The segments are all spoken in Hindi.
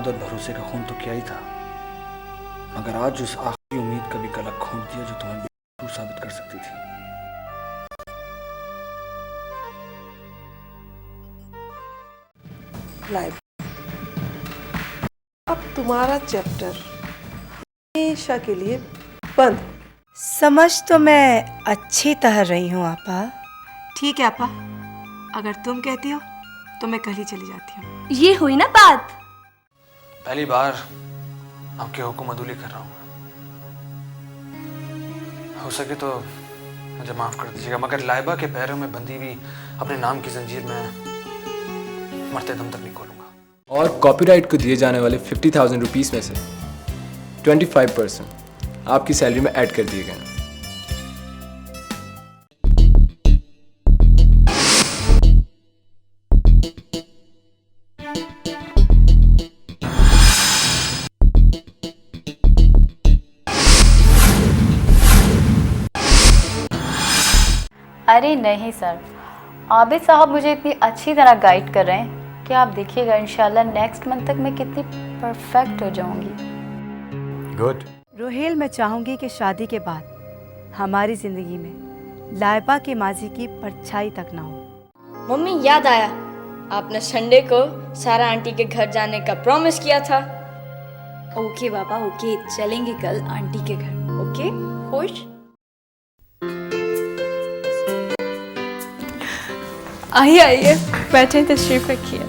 मोहब्बत और भरोसे का खून तो किया ही था, मगर आज उस आखिरी उम्मीद का भी गला घोंट दिया जो तुम्हें बेवकूफ साबित कर सकती थी। लाइबा, अब तुम्हारा चैप्टर हमेशा के लिए बंद। समझ तो मैं अच्छी तरह रही हूँ आपा। ठीक है आपा, अगर तुम कहती हो तो मैं कल ही चली जाती हूँ। ये हुई ना बात। पहली बार आपके हुक्म अदूली कर रहा हूँ, हो सके तो मुझे माफ कर दीजिएगा, मगर लाइबा के पैरों में बंधी हुई अपने नाम की जंजीर में मरते दम तक नहीं खोलूंगा। और कॉपीराइट को दिए जाने वाले 50,000 रुपीस में से 25% आपकी सैलरी में ऐड कर दिए गए। अरे नहीं सर, आबिद साहब मुझे इतनी अच्छी तरह गाइड कर रहे हैं कि आप देखिएगा इंशाल्लाह नेक्स्ट मंथ तक मैं कितनी परफेक्ट हो जाऊंगी। गुड। रोहेल, मैं चाहूँगी कि शादी के बाद हमारी ज़िंदगी में लाइबा के माजी की परछाई तक ना हो। मम्मी याद आया, आपने संडे को सारा आंटी के घर जाने का प्रॉमिस किया था। ओके पापा ओके, चलेंगे कल आंटी के घर। ओके खुश? आइए आइए बैठे, तशरीफ रखिए।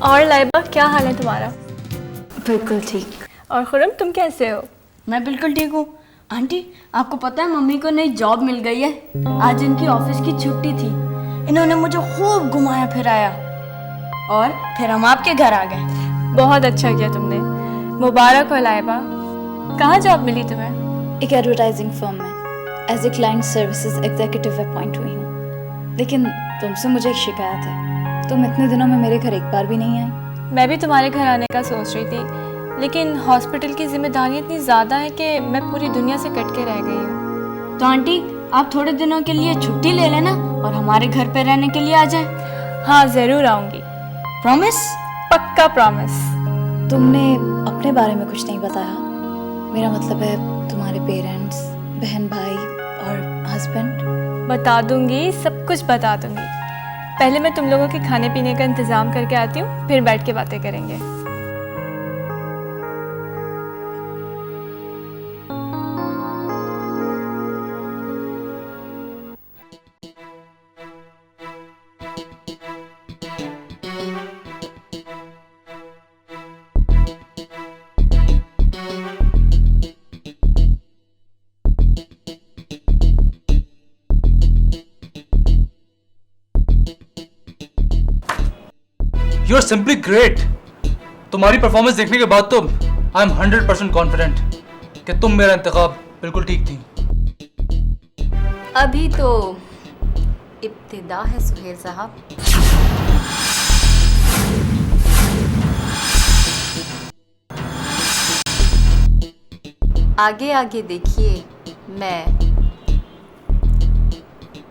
और लाइबा, क्या हाल है तुम्हारा? बिल्कुल ठीक। और खुरम, तुम कैसे हो? मैं बिल्कुल ठीक हूँ। आंटी, आपको पता है मम्मी को नई जॉब मिल गई है। आज इनकी ऑफिस की छुट्टी थी, इन्होंने मुझे खूब घुमाया फिराया और फिर हम आपके घर आ गए। बहुत अच्छा किया तुमने, मुबारक हो लाइबा। कहाँ जॉब मिली तुम्हें? एक एडवर्टाइजिंग फर्म में as a client services executive appoint हुई हूँ। लेकिन तुमसे मुझे एक शिकायत है, तुम इतने दिनों में मेरे घर एक बार भी नहीं आई। मैं भी तुम्हारे घर आने का सोच रही थी, लेकिन हॉस्पिटल की जिम्मेदारी इतनी ज़्यादा है कि मैं पूरी दुनिया से कट के रह गई हूँ। तो आंटी, आप थोड़े दिनों के लिए छुट्टी ले लेना और हमारे घर पे रहने के लिए आ जाए। हाँ ज़रूर आऊँगी, प्रॉमिस? पक्का प्रॉमिस। तुमने अपने बारे में कुछ नहीं बताया। मेरा मतलब है तुम्हारे पेरेंट्स, बहन भाई और हस्बैंड। बता दूंगी, सब कुछ बता दूंगी। पहले मैं तुम लोगों के खाने पीने का इंतज़ाम करके आती हूँ, फिर बैठ के बातें करेंगे। You are simply great. तुम्हारी परफॉर्मेंस देखने के बाद तो आई एम 100% कॉन्फिडेंट कि तुम मेरा इंतखाब बिल्कुल ठीक थी। अभी तो इब्तिदा है सुहेल साहब। आगे आगे देखिए मैं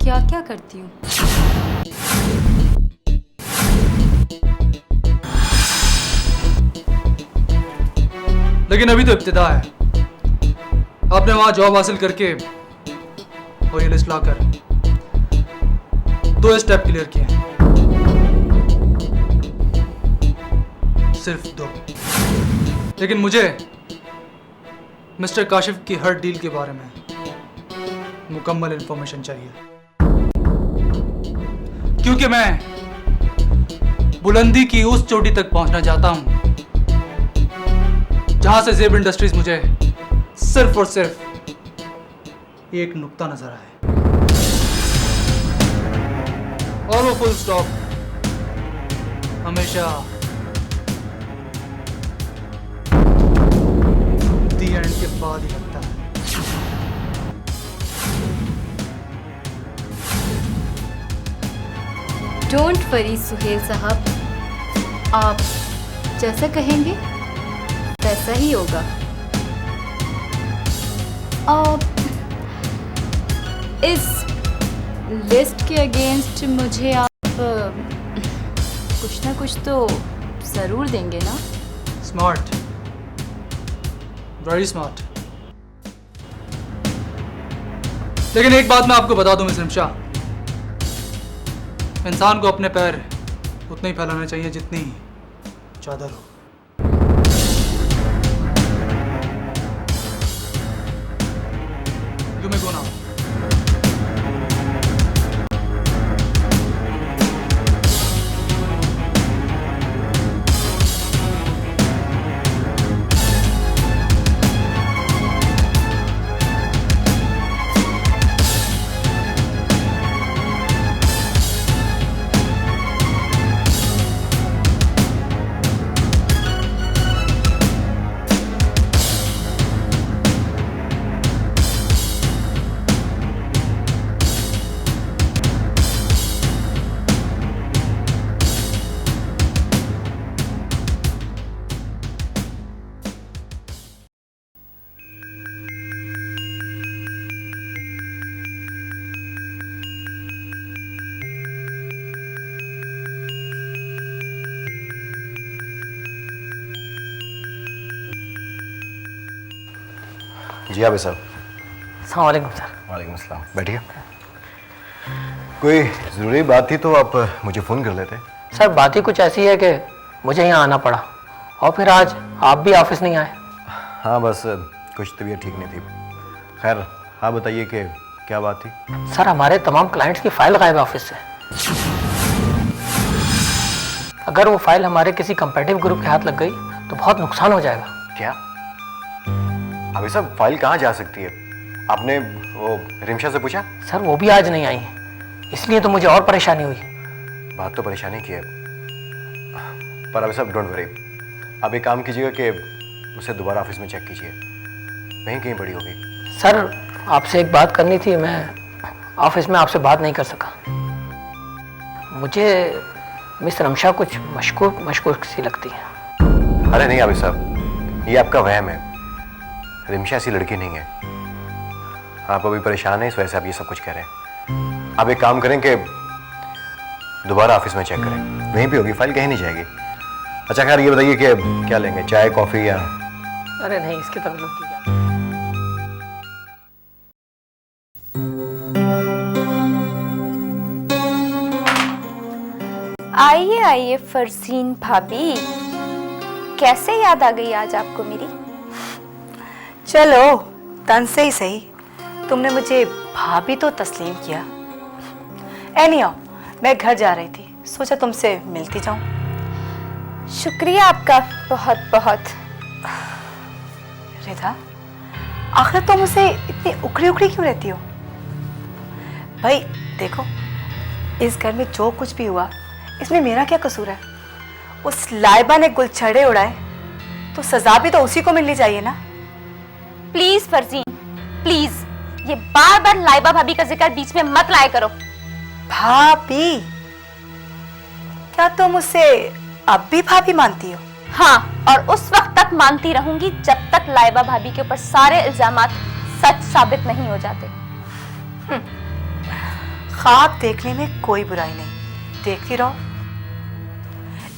क्या क्या करती हूँ। लेकिन अभी तो इब्तिदा है। आपने वहां जॉब हासिल करके और ये लिस्ट लाकर 2 स्टेप क्लियर किए हैं, सिर्फ 2। लेकिन मुझे मिस्टर काशिफ की हर डील के बारे में मुकम्मल इंफॉर्मेशन चाहिए, क्योंकि मैं बुलंदी की उस चोटी तक पहुंचना चाहता हूं जहां से जेब इंडस्ट्रीज मुझे सिर्फ और सिर्फ एक नुक्ता नजर आए और वो फुल स्टॉप हमेशा दी एंड के बाद ही लगता है। डोंट वरी सुहेल साहब, आप जैसा कहेंगे वैसा ही होगा। इस लिस्ट के अगेंस्ट मुझे आप कुछ कुछ ना कुछ तो ज़रूर देंगे ना। Smart, very smart. लेकिन एक बात मैं आपको बता दूं मिस रिमशा, इंसान को अपने पैर उतने ही फैलाने चाहिए जितनी चादर हो। You may go now. जी आबिद साहब। अस्सलामुअलैकुम सर। वालेकुम अस्सलाम, बैठिए। कोई ज़रूरी बात थी तो आप मुझे फ़ोन कर लेते। सर बात ही कुछ ऐसी है कि मुझे यहाँ आना पड़ा और फिर आज आप भी ऑफिस नहीं आए। हाँ बस कुछ तबीयत ठीक नहीं थी। खैर आप बताइए कि क्या बात थी। सर हमारे तमाम क्लाइंट्स की फाइल गायब है ऑफिस से। अगर वो फाइल हमारे किसी कंपेटिटिव ग्रुप के हाथ लग गई तो बहुत नुकसान हो जाएगा। क्या अभी सब फाइल कहाँ जा सकती है? आपने वो रिमशा से पूछा? सर वो भी आज नहीं आई है, इसलिए तो मुझे और परेशानी हुई। बात तो परेशानी की है, पर अभी सब डोंट वरी। आप एक काम कीजिएगा कि उसे दोबारा ऑफिस में चेक कीजिए, वहीं कहीं पड़ी होगी। सर आपसे एक बात करनी थी, मैं ऑफिस में आपसे बात नहीं कर सका। मुझे मिस रमशा कुछ मशकूक सी लगती है। अरे नहीं आबिद साहब, ये आपका वहम है। रिमशा ऐसी लड़की नहीं है। आप अभी परेशान हैं, इस वजह से आप ये सब कुछ कह रहे हैं। आप एक काम करें कि दोबारा ऑफिस में चेक करें, वहीं पे होगी, फाइल कहीं नहीं जाएगी। अच्छा खैर ये बताइए कि क्या लेंगे, चाय कॉफ़ी या? अरे नहीं, इसकी तरफ की जाए। आइए आइए फरजीन भाभी, कैसे याद आ गई आज आपको मेरी? चलो तन से ही सही, तुमने मुझे भाभी तो तस्लीम किया। एनीहाउ मैं घर जा रही थी, सोचा तुमसे मिलती जाऊं। शुक्रिया आपका बहुत बहुत। रिधा, आखिर तुम मुझसे इतनी उखड़ी उखड़ी क्यों रहती हो? भाई देखो, इस घर में जो कुछ भी हुआ इसमें मेरा क्या कसूर है? उस लाइबा ने गुलछड़े उड़ाए तो सजा भी तो उसी को मिलनी चाहिए ना। प्लीज फरजीन प्लीज, ये बार बार लाइबा भाभी का जिक्र बीच में मत लाया करो। भाभी? क्या तुम मुझसे अब भी भाभी मानती हो? हाँ, और उस वक्त तक मानती रहूंगी जब तक लाइबा भाभी के ऊपर सारे इल्जामात सच साबित नहीं हो जाते। ख्वाब देखने में कोई बुराई नहीं, देखती रहो।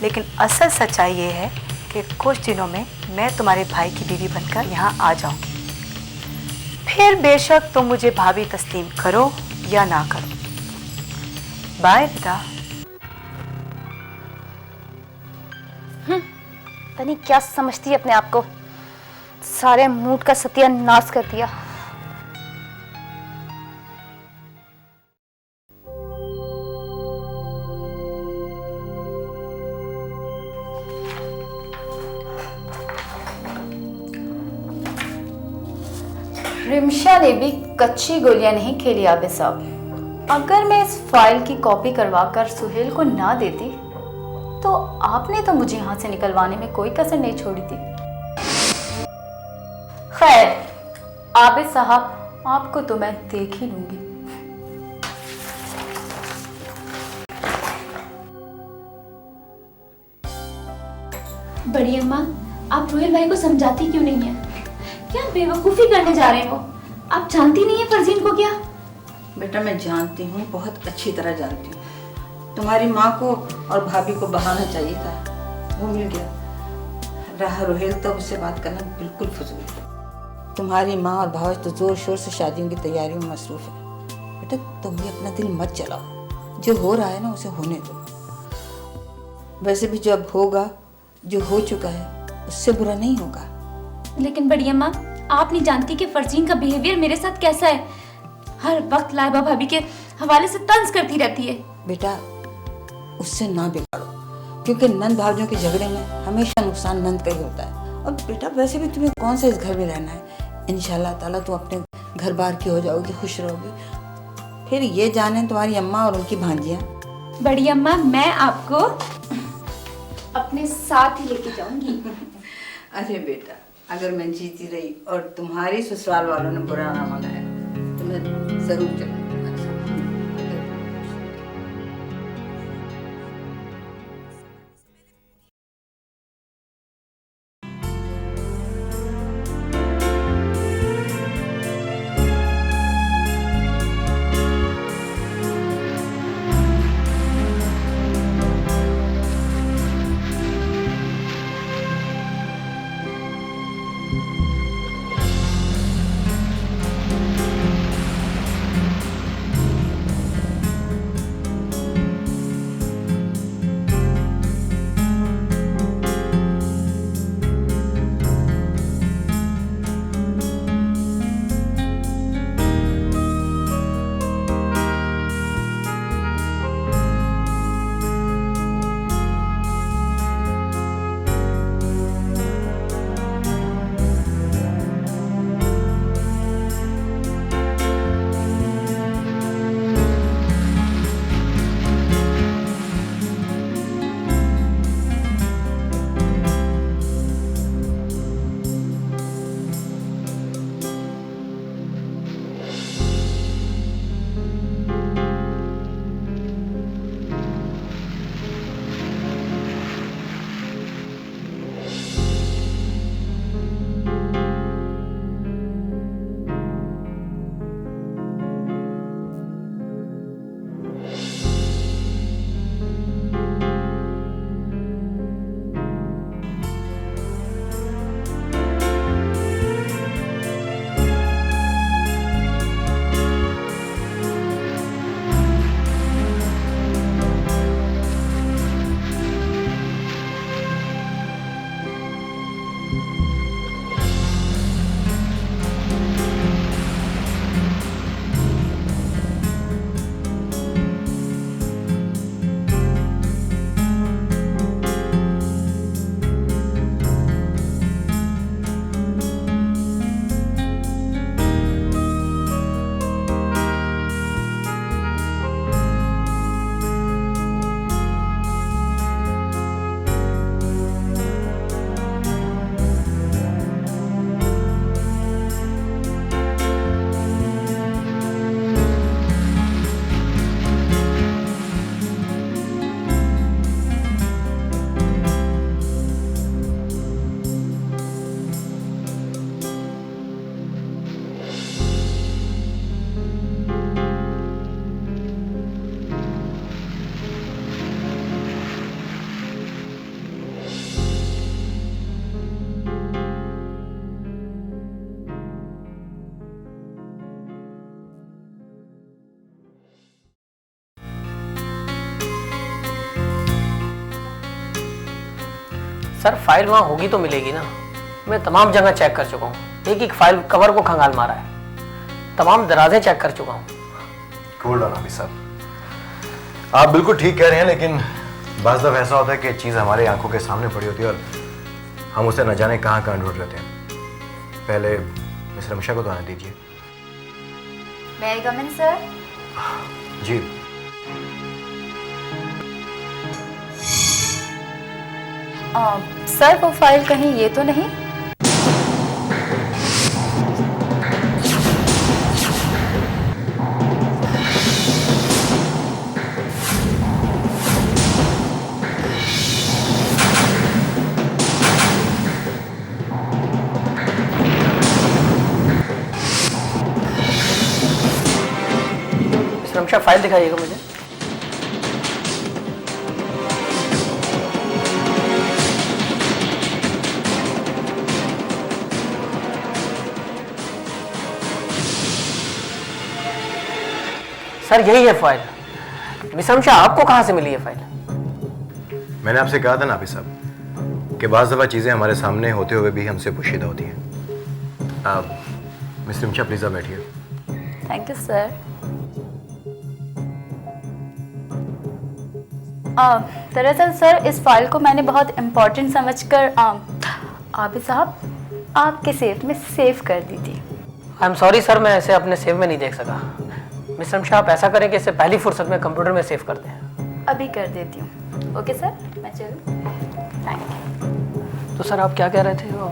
लेकिन असल सच्चाई ये है कि कुछ दिनों में मैं तुम्हारे भाई की बीवी बनकर यहाँ आ जाऊंगी। फिर बेशक तुम मुझे भाभी तस्लीम करो या ना करो। बाय रिदा। तनी क्या समझती है अपने आप को, सारे मूड का सत्यानाश कर दिया। रिमशा ने भी कच्ची गोलियां नहीं खेली आबिद साहब। अगर मैं इस फाइल की कॉपी करवाकर सुहेल को ना देती तो आपने तो मुझे यहाँ से निकलवाने में कोई कसर नहीं छोड़ी थी। खैर आबिद साहब, आपको तो मैं देख ही लूंगी। बड़ी अम्मा, आप रोहिल भाई को समझाती क्यों नहीं है? क्या बेवकूफ़ी करने जा रहे हो? आप जानती नहीं है फरजीन को क्या? बेटा मैं जानती हूँ, बहुत अच्छी तरह जानती हूँ। तुम्हारी माँ को और भाभी को बहाना चाहिए था, वो मिल गया। रहा रोहेल तो उससे बात करना बिल्कुल फजूल है। तुम्हारी माँ और भावज तो जोर शोर से शादियों की तैयारियों में मसरूफ है। बेटा तुम भी अपना दिल मत चलाओ, जो हो रहा है ना उसे होने दो। वैसे भी जब होगा, जो हो चुका है उससे बुरा नहीं होगा। लेकिन बड़ी अम्मा, आप नहीं जानती कि फरजीन का बिहेवियर मेरे साथ कैसा है। हर वक्त लाइबा भाभी के हवाले से तंज करती रहती है। बेटा उससे ना बिगाड़ो, क्योंकि नंद भावजों के झगड़े में हमेशा नुकसान नंद का ही होता है। और बेटा वैसे भी तुम्हें कौन सा इस घर में रहना है, इंशाल्लाह ताला तुम अपने घर बार की हो जाओगी, खुश रहोगी। फिर ये जाने तुम्हारी अम्मा और उनकी भांजियाँ। बड़ी अम्मा, मैं आपको अपने साथ ही लेके जाऊंगी। अरे बेटा, अगर मैं जीती रही और तुम्हारी ससुराल वालों ने बुरा ना मनाया तो मैं जरूर चलूंगी तुम्हारे साथ। सर फाइल वहाँ होगी तो मिलेगी ना। मैं तमाम जगह चेक कर चुका हूँ, एक एक फाइल कवर को खंगाल मारा है, तमाम दराजें चेक कर चुका हूँ। कूल डाउन हाफिज साहब, आप बिल्कुल ठीक कह रहे हैं, लेकिन बाज़ दफ़ा ऐसा होता है कि चीज़ हमारे आंखों के सामने पड़ी होती है और हम उसे न जाने कहाँ कहाँ ढूंढ लेते हैं। पहले मिस रमशा को तो आने दीजिए। May I come in, sir? जी। सर वो फाइल कहीं ये तो नहीं? रमशा फाइल दिखाइएगा मुझे। सर यही है फाइल। मिस रमशा, आपको कहाँ से मिली है फाइल? मैंने आपसे कहा था ना हाफिज साहब कि बाज़ दफ़ा चीज़ें हमारे सामने होते हुए भी हमसे पोशीदा होती हैं। मिस रमशा प्लीज़ आप बैठिए। Thank you sir. दरअसल सर इस फाइल को मैंने बहुत इम्पोर्टेंट समझकर आबिद साहब आपके सेफ में सेव कर दी थी। आई एम सॉरी सर, मैं इसे अपने सेव में नहीं देख सका। मिस रमशा, आप ऐसा करें कि इसे पहली फुर्सत में कंप्यूटर में सेव कर दें। अभी कर देती हूँ। ओके सर, मैं चलूँ? Thank you. तो सर आप क्या कह रहे थे? वो